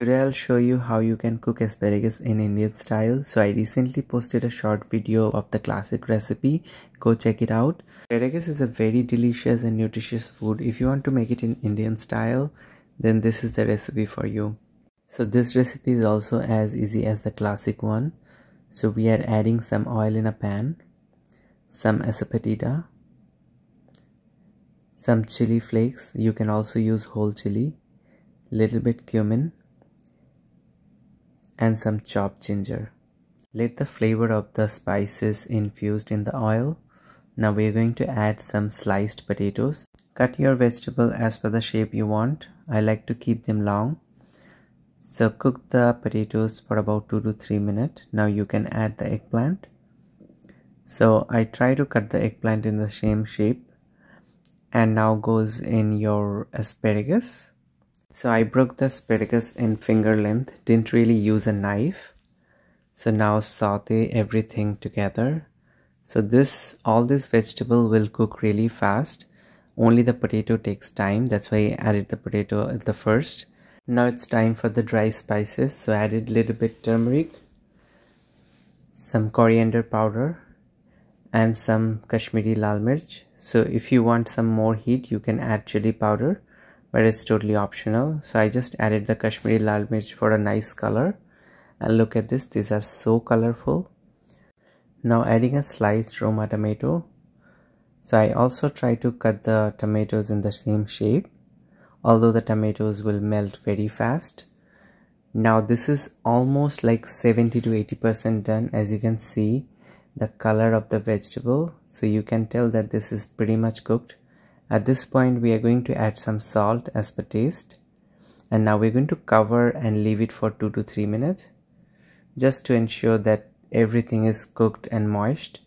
Today I'll show you how you can cook asparagus in Indian style. So I recently posted a short video of the classic recipe. Go check it out. Asparagus is a very delicious and nutritious food. If you want to make it in Indian style, then this is the recipe for you. So this recipe is also as easy as the classic one. So we are adding some oil in a pan, some asafoetida, some chili flakes. You can also use whole chili, little bit cumin, and some chopped ginger. Let the flavor of the spices infused in the oil. Now we are going to add some sliced potatoes. Cut your vegetable as per the shape you want. I like to keep them long. So cook the potatoes for about 2 to 3 minutes. Now you can add the eggplant. So I try to cut the eggplant in the same shape. And now goes in your asparagus. So I broke the asparagus in finger length, didn't really use a knife. So now saute everything together. So all this vegetable will cook really fast. Only the potato takes time. That's why I added the potato at the first. Now it's time for the dry spices. So I added a little bit turmeric, some coriander powder, and some Kashmiri lal mirch. So if you want some more heat, you can add chili powder, but it's totally optional. So I just added the Kashmiri lal mirch for a nice color. And look at this, these are so colorful. Now adding a sliced Roma tomato. So I also try to cut the tomatoes in the same shape, although the tomatoes will melt very fast. Now this is almost like 70 to 80% done. As you can see the color of the vegetable, so you can tell that this is pretty much cooked. At this point we are going to add some salt as per taste, and now we're going to cover and leave it for 2 to 3 minutes just to ensure that everything is cooked and moist.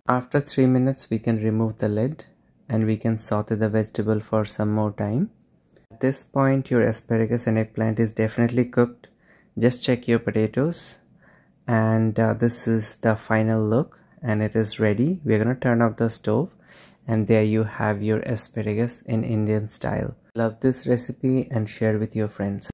After 3 minutes we can remove the lid and we can saute the vegetable for some more time. At this point your asparagus and eggplant is definitely cooked. Just check your potatoes, and this is the final look, and it is ready. We're going to turn off the stove, and there you have your asparagus in Indian style. Love this recipe and share with your friends.